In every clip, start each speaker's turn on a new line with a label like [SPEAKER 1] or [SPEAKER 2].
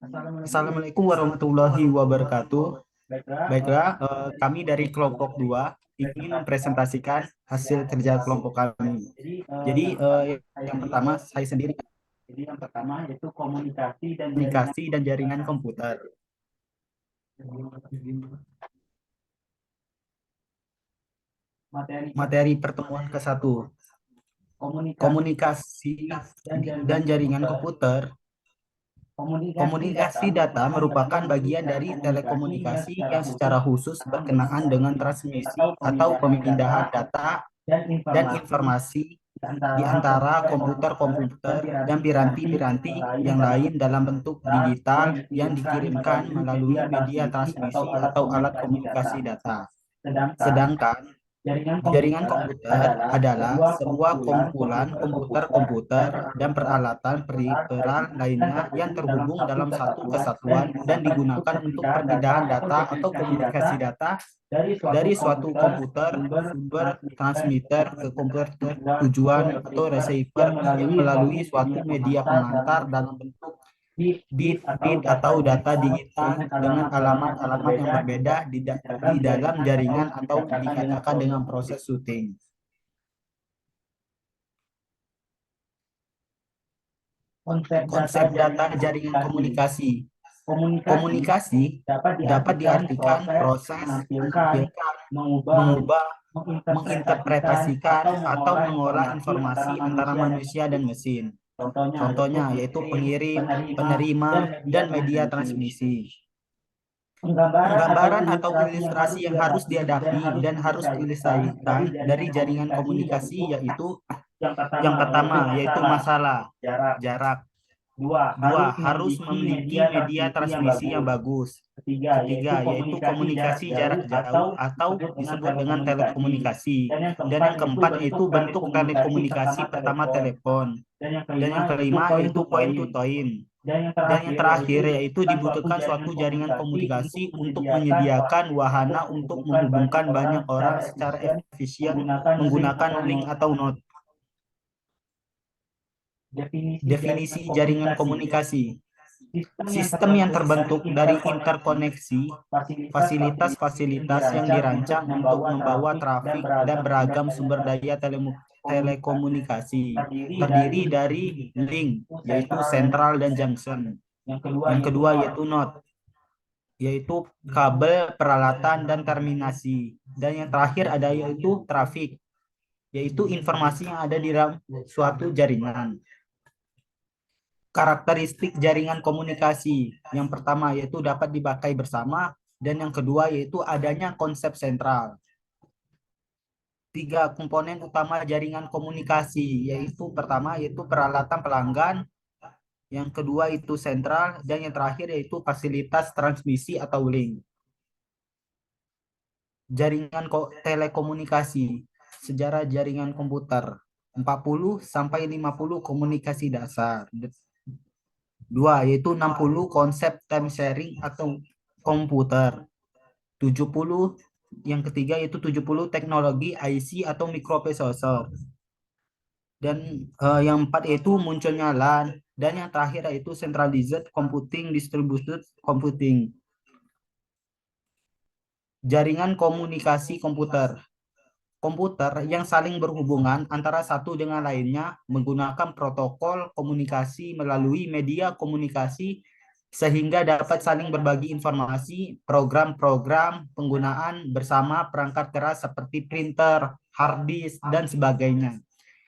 [SPEAKER 1] Assalamualaikum warahmatullahi wabarakatuh. Baiklah, kami dari kelompok 2 ingin mempresentasikan hasil kerja kelompok kami. Jadi, yang pertama saya sendiri yaitu komunikasi dan jaringan komputer. Materi pertemuan ke-1, komunikasi dan jaringan komputer. Komunikasi data merupakan bagian dari telekomunikasi yang secara khusus berkenaan dengan transmisi atau pemindahan data dan informasi di antara komputer-komputer dan piranti-piranti yang lain dalam bentuk digital yang dikirimkan melalui media transmisi atau alat komunikasi data. Sedangkan jaringan komputer adalah sebuah kumpulan komputer-komputer dan peralatan periferal lainnya yang terhubung dalam satu kesatuan dan digunakan untuk perpindahan data atau komunikasi data dari suatu komputer sumber transmitter ke komputer tujuan atau receiver yang melalui suatu media pengantar dalam bentuk bit atau data digital dengan alamat-alamat yang berbeda di dalam jaringan atau dikatakan dengan proses routing. Konsep data jaringan komunikasi. Komunikasi dapat diartikan proses menampilkan, mengubah, menginterpretasikan, atau mengolah informasi antara manusia dan mesin. Contohnya yaitu pengirim, penerima, dan media transmisi. Penggambaran atau ilustrasi yang harus dihadapi dan harus diselesaikan dari jaringan komunikasi yaitu yang pertama yaitu masalah jarak. Dua, harus memiliki media transmisi yang bagus. Ketiga, yaitu komunikasi jarak jauh atau disebut dengan telekomunikasi. Dan yang keempat yaitu bentuk telekomunikasi pertama telepon. Dan yang kelima yaitu point to point. Dan yang terakhir yaitu dibutuhkan suatu jaringan komunikasi untuk menyediakan wahana untuk menghubungkan banyak orang secara efisien menggunakan link atau node. Definisi jaringan komunikasi. Sistem yang terbentuk dari interkoneksi, fasilitas-fasilitas yang dirancang untuk membawa trafik dan beragam sumber daya telekomunikasi. Terdiri dari link, yaitu sentral dan junction. Yang kedua yaitu node, yaitu kabel, peralatan, dan terminasi. Dan yang terakhir ada yaitu trafik, yaitu informasi yang ada di dalam suatu jaringan. Karakteristik jaringan komunikasi. Yang pertama yaitu dapat dipakai bersama, dan yang kedua yaitu adanya konsep sentral. 3 komponen utama jaringan komunikasi, yaitu pertama yaitu peralatan pelanggan, yang kedua itu sentral, dan yang terakhir yaitu fasilitas transmisi atau link. Jaringan telekomunikasi. Sejarah jaringan komputer. 40 sampai 50 komunikasi dasar. 2 yaitu 60 konsep time sharing atau komputer. 70 yang ketiga yaitu 70 teknologi IC atau microprocessor. Dan yang 4 yaitu munculnya LAN, dan yang terakhir yaitu centralized computing, distributed computing. Jaringan komunikasi komputer. Komputer yang saling berhubungan antara satu dengan lainnya menggunakan protokol komunikasi melalui media komunikasi sehingga dapat saling berbagi informasi, program-program penggunaan bersama perangkat keras seperti printer, hard disk, dan sebagainya.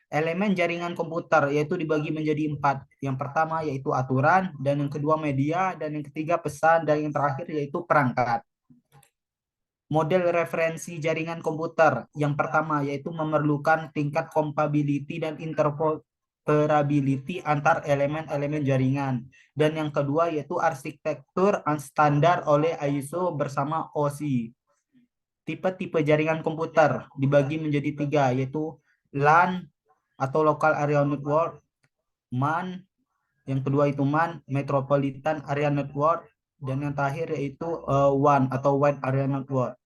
[SPEAKER 1] Elemen jaringan komputer yaitu dibagi menjadi 4. Yang pertama yaitu aturan, dan yang kedua media, dan yang ketiga pesan, dan yang terakhir yaitu perangkat. Model referensi jaringan komputer. Yang pertama yaitu memerlukan tingkat compatibility dan interoperability antar elemen-elemen jaringan. Dan yang kedua yaitu arsitektur standar oleh ISO bersama OSI. Tipe-tipe jaringan komputer dibagi menjadi 3 yaitu LAN atau Local Area Network, MAN, yang kedua itu MAN, Metropolitan Area Network, dan yang terakhir yaitu WAN atau Wide Area Network.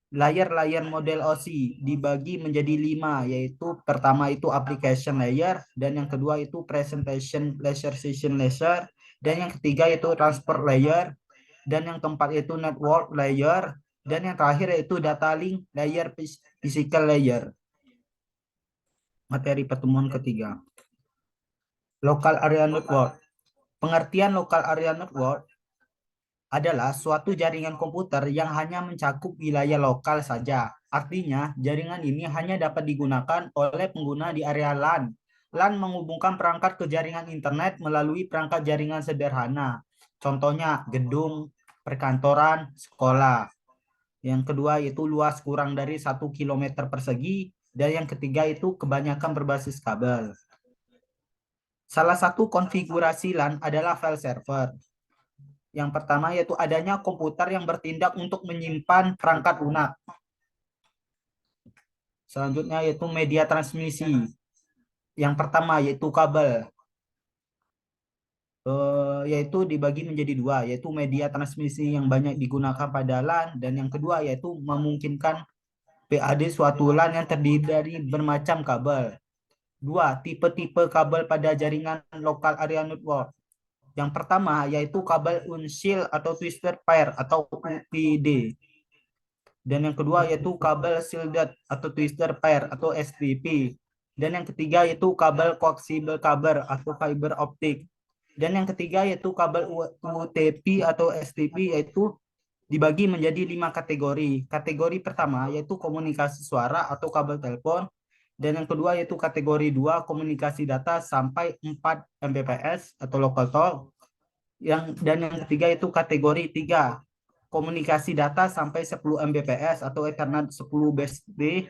[SPEAKER 1] Layer-layer model OSI dibagi menjadi 5, yaitu pertama itu application layer, dan yang kedua itu presentation layer, dan yang ketiga yaitu transport layer, dan yang keempat yaitu network layer, dan yang terakhir yaitu data link layer, physical layer. Materi pertemuan ketiga. Local area network. Pengertian local area network adalah suatu jaringan komputer yang hanya mencakup wilayah lokal saja. Artinya, jaringan ini hanya dapat digunakan oleh pengguna di area LAN. LAN menghubungkan perangkat ke jaringan internet melalui perangkat jaringan sederhana. Contohnya, gedung, perkantoran, sekolah. Yang kedua yaitu luas kurang dari 1 km persegi. Dan yang ketiga itu kebanyakan berbasis kabel. Salah satu konfigurasi LAN adalah file server. Yang pertama yaitu adanya komputer yang bertindak untuk menyimpan perangkat lunak. Selanjutnya yaitu media transmisi. Yang pertama yaitu kabel. Yaitu dibagi menjadi dua, yaitu media transmisi yang banyak digunakan pada LAN, dan yang kedua yaitu memungkinkan PAD suatu LAN yang terdiri dari bermacam kabel. Dua, tipe-tipe kabel pada jaringan local area network. Yang pertama yaitu kabel unshielded atau twisted pair atau UPD. Dan yang kedua yaitu kabel shielded atau twister pair atau STP. Dan yang ketiga yaitu kabel coaxial cable atau fiber optic. Dan yang ketiga yaitu kabel UTP atau STP, yaitu dibagi menjadi 5 kategori. Kategori pertama yaitu komunikasi suara atau kabel telepon. Dan yang kedua yaitu kategori 2 komunikasi data sampai 4 Mbps atau local talk. Dan yang ketiga itu kategori 3 komunikasi data sampai 10 Mbps atau Ethernet 10 BSD.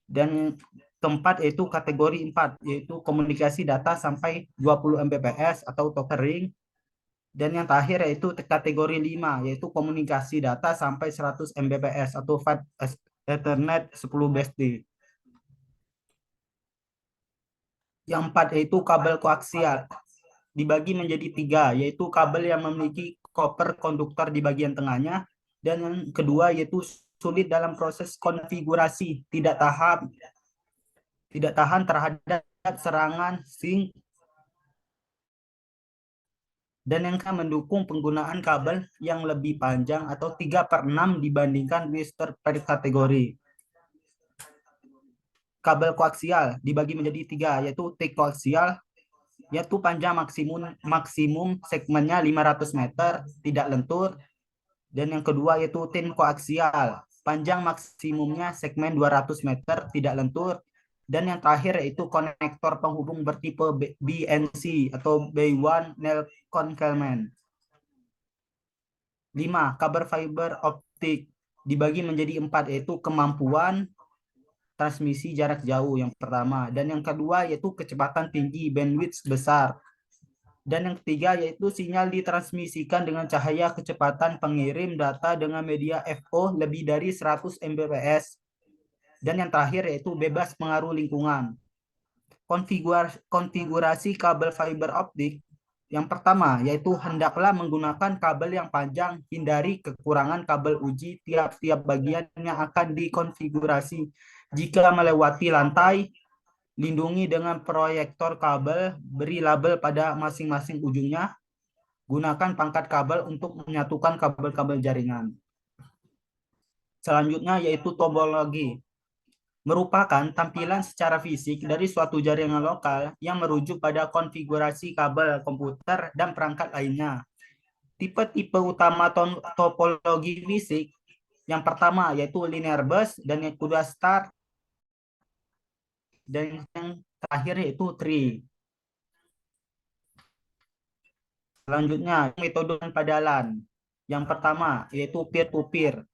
[SPEAKER 1] Dan keempat yaitu kategori 4 yaitu komunikasi data sampai 20 Mbps atau tethering. Dan yang terakhir yaitu kategori 5 yaitu komunikasi data sampai 100 Mbps atau Ethernet 10 BSD. Yang 4 yaitu kabel koaksial. Dibagi menjadi 3 yaitu kabel yang memiliki koper konduktor di bagian tengahnya. Dan yang kedua yaitu sulit dalam proses konfigurasi, tidak tahan terhadap serangan sync, dan yang mendukung penggunaan kabel yang lebih panjang atau 3/6 dibandingkan twister per kategori. Kabel koaksial dibagi menjadi 3 yaitu thick koaksial, yaitu panjang maksimum segmennya 500 meter, tidak lentur. Dan yang kedua yaitu thin koaksial, panjang maksimumnya segmen 200 meter, tidak lentur. Dan yang terakhir yaitu konektor penghubung bertipe BNC atau Bay1 Nail Concealment. 5. Kabel fiber optik dibagi menjadi 4 yaitu kemampuan transmisi jarak jauh yang pertama, dan yang kedua yaitu kecepatan tinggi, bandwidth besar. Dan yang ketiga yaitu sinyal ditransmisikan dengan cahaya kecepatan pengirim data dengan media FO lebih dari 100 Mbps. Dan yang terakhir yaitu bebas pengaruh lingkungan. Konfigurasi kabel fiber optik yang pertama yaitu hendaklah menggunakan kabel yang panjang, hindari kekurangan kabel uji tiap-tiap bagian yang akan dikonfigurasi. Jika melewati lantai, lindungi dengan proyektor kabel, beri label pada masing-masing ujungnya. Gunakan pangkat kabel untuk menyatukan kabel-kabel jaringan. Selanjutnya yaitu topologi. Merupakan tampilan secara fisik dari suatu jaringan lokal yang merujuk pada konfigurasi kabel komputer dan perangkat lainnya. Tipe-tipe utama topologi fisik yang pertama yaitu linear bus, dan yang kedua star, dan yang terakhir yaitu tree. Selanjutnya metode pada LAN. Yang pertama yaitu peer-to-peer.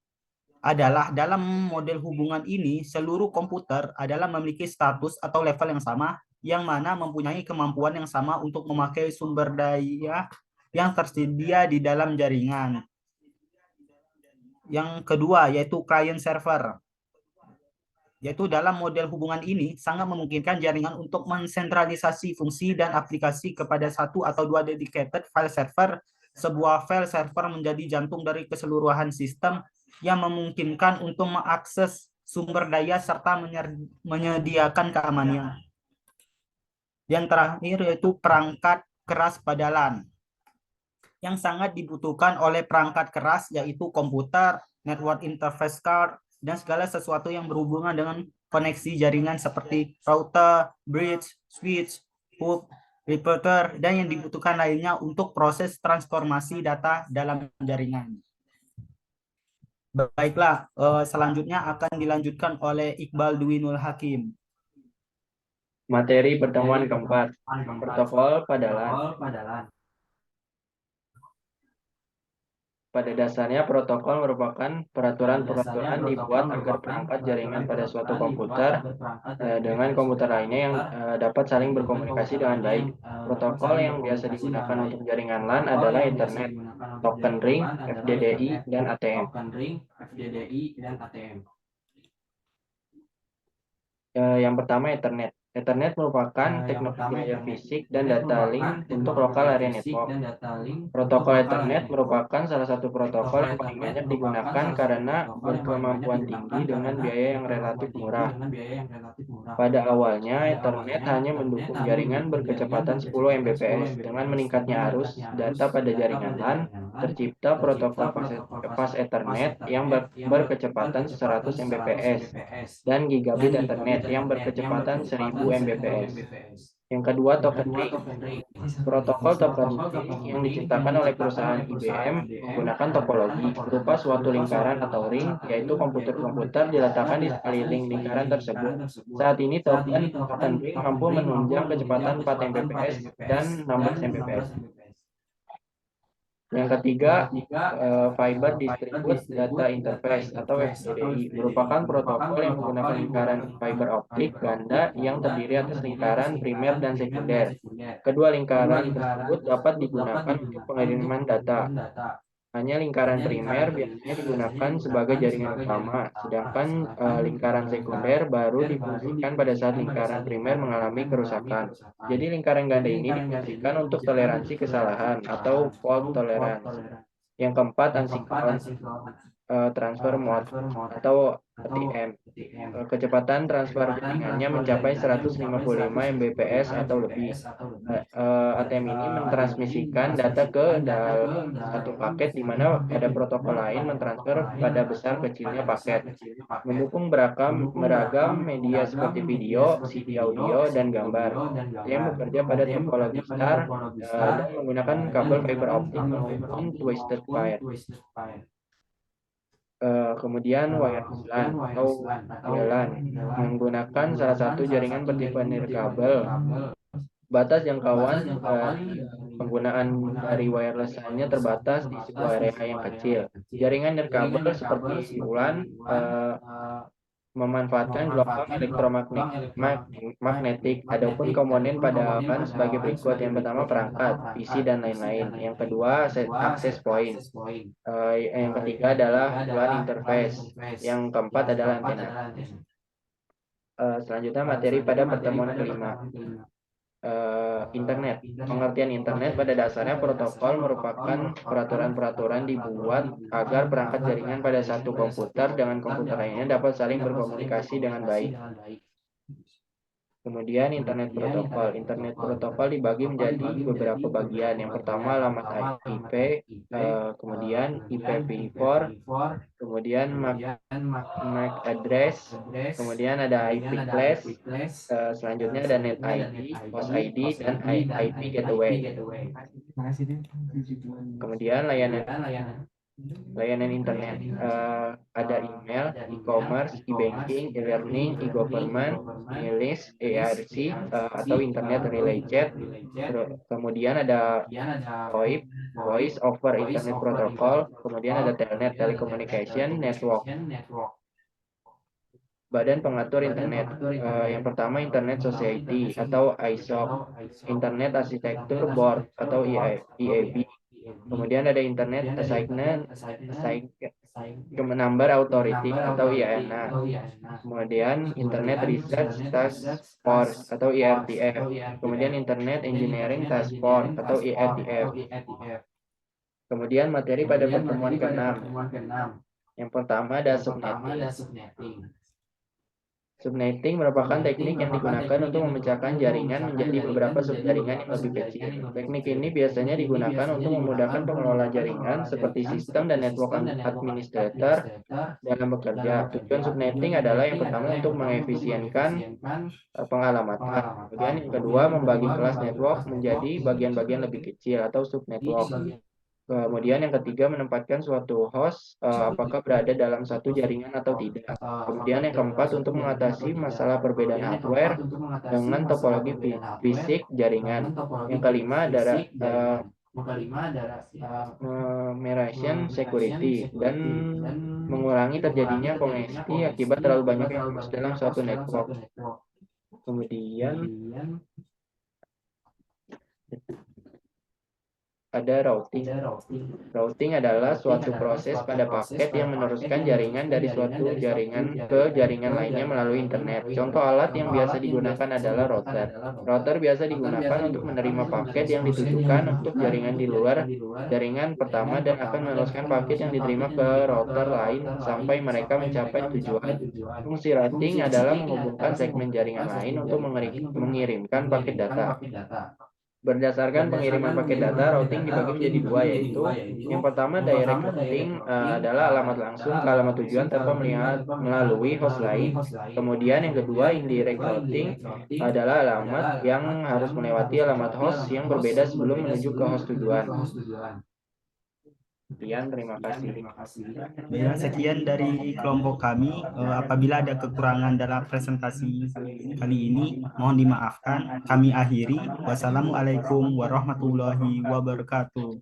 [SPEAKER 1] Adalah dalam model hubungan ini seluruh komputer adalah memiliki status atau level yang sama, yang mana mempunyai kemampuan yang sama untuk memakai sumber daya yang tersedia di dalam jaringan. Yang kedua yaitu client server. Yaitu dalam model hubungan ini sangat memungkinkan jaringan untuk mensentralisasi fungsi dan aplikasi kepada satu atau dua dedicated file server. Sebuah file server menjadi jantung dari keseluruhan sistem yang memungkinkan untuk mengakses sumber daya serta menyediakan keamanan. Yang terakhir yaitu perangkat keras pada LAN. yang sangat dibutuhkan oleh perangkat keras, yaitu komputer, network interface card, dan segala sesuatu yang berhubungan dengan koneksi jaringan seperti router, bridge, switch, hub, repeater, dan yang dibutuhkan lainnya untuk proses transformasi data dalam jaringan. Baiklah, selanjutnya akan dilanjutkan oleh Iqbal Dwinul Hakim.
[SPEAKER 2] Materi pertemuan keempat, protokol padalan. Pada dasarnya, protokol merupakan peraturan-peraturan dibuat agar perangkat jaringan pada suatu komputer dengan komputer lainnya yang dapat saling berkomunikasi dengan baik. Protokol yang biasa digunakan untuk jaringan LAN adalah Ethernet, Token Ring, FDDI, dan ATM. Yang pertama, Ethernet. Ethernet merupakan teknologi layar fisik dan data link untuk local area network. Protokol Ethernet merupakan salah satu protokol yang paling banyak digunakan karena berkemampuan tinggi dengan biaya yang relatif murah. Pada awalnya, Ethernet hanya mendukung jaringan berkecepatan 10 Mbps. Dengan meningkatnya arus data pada jaringan LAN, tercipta protokol fast Ethernet yang berkecepatan 100 Mbps dan gigabit Ethernet yang berkecepatan 1000 Mbps. Yang kedua, token ring. Protokol token ring yang diciptakan oleh perusahaan IBM menggunakan topologi berupa suatu lingkaran atau ring, yaitu komputer-komputer diletakkan di sekeliling lingkaran tersebut. Saat ini token ring mampu menunjang kecepatan 4 Mbps dan 16 Mbps. Yang ketiga, Fiber Distribute Data Interface atau FDDI merupakan protokol yang menggunakan lingkaran fiber optik ganda yang terdiri atas lingkaran primer dan sekunder. Kedua lingkaran tersebut dapat digunakan untuk pengiriman data. Hanya lingkaran primer biasanya digunakan sebagai jaringan utama, sedangkan lingkaran sekunder baru difungsikan pada saat lingkaran primer mengalami kerusakan. Jadi lingkaran ganda ini difungsikan untuk toleransi kesalahan atau fault tolerance. Yang keempat, asynchron transfer mode atau ATM. Kecepatan transfer jaringannya mencapai 155 Mbps atau lebih. ATM ini mentransmisikan data ke dalam satu paket di mana pada protokol lain mentransfer pada besar kecilnya paket. Mendukung beragam media seperti video, CD audio, dan gambar. Yang bekerja pada topologi star dan menggunakan kabel fiber optik maupun twisted pair. Kemudian wireless LAN atau WLAN menggunakan salah satu jaringan bertipe nirkabel. Batas jangkauan penggunaan dari wireless LAN-nya terbatas di sebuah area yang kecil. Jaringan nirkabel seperti WLAN memanfaatkan gelombang elektromagnetik. Adapun komponen pada LAN sebagai berikut. Yang pertama, perangkat, PC, dan lain-lain. Yang kedua, access point. Yang ketiga adalah LAN interface. Yang keempat adalah antena. Selanjutnya materi pada pertemuan kelima. Internet. Pengertian internet pada dasarnya protokol merupakan peraturan-peraturan dibuat agar perangkat jaringan pada satu komputer dengan komputer lainnya dapat saling berkomunikasi dengan baik. Kemudian Internet Protokol. Internet Protokol dibagi menjadi beberapa bagian. Yang pertama alamat IP, kemudian IPv4, kemudian MAC address, kemudian ada IP class, selanjutnya ada Net ID, Host ID, dan IP gateway. Kemudian layanan internet, ada email, e-commerce, e-banking, e-learning, e-government, e-list, ERC, atau internet relay chat. Kemudian ada VoIP, Voice over Internet Protocol. Kemudian ada Telnet, Telecommunication Network. Badan Pengatur Internet. Yang pertama Internet Society atau ISO, Internet Architecture Board atau IAB. Kemudian ada Internet Assignment Number Authority atau IANA. Kemudian Internet Research Task Force atau IRTF. Kemudian Internet Engineering Task Force atau IRTF. Kemudian materi pada pertemuan ke-6. Yang pertama ada subnetting. Subnetting merupakan teknik yang digunakan untuk memecahkan jaringan menjadi beberapa subjaringan yang lebih kecil. Teknik ini biasanya digunakan untuk memudahkan pengelola jaringan seperti sistem dan network administrator dalam bekerja. Tujuan subnetting adalah yang pertama untuk mengefisienkan pengalamatan. Kemudian yang kedua, membagi kelas network menjadi bagian-bagian lebih kecil atau subnetwork. Kemudian yang ketiga, menempatkan suatu host apakah berada dalam satu jaringan atau tidak. Kemudian yang keempat, untuk mengatasi masalah perbedaan hardware dengan topologi fisik jaringan. Yang kelima adalah meration security dan mengurangi terjadinya kongesti akibat terlalu banyak yang host dalam suatu network. Kemudian ada routing. Routing adalah suatu proses pada paket yang meneruskan jaringan dari suatu jaringan ke jaringan lainnya melalui internet. Contoh alat yang biasa digunakan adalah router. Router biasa digunakan untuk menerima paket yang ditujukan untuk jaringan di luar jaringan pertama dan akan meneruskan paket yang diterima ke router lain sampai mereka mencapai tujuan. Fungsi routing adalah menghubungkan segmen jaringan lain untuk mengirimkan paket data. Berdasarkan pengiriman paket data, routing dibagi menjadi dua, yaitu yang pertama direct routing adalah alamat langsung ke alamat tujuan tanpa melalui host lain. Kemudian yang kedua, indirect routing adalah alamat yang harus melewati alamat host yang berbeda sebelum menuju ke host tujuan. Sekian, terima kasih.
[SPEAKER 1] Ya, sekian dari kelompok kami. Apabila ada kekurangan dalam presentasi kali ini, mohon dimaafkan. Kami akhiri. Wassalamualaikum warahmatullahi wabarakatuh.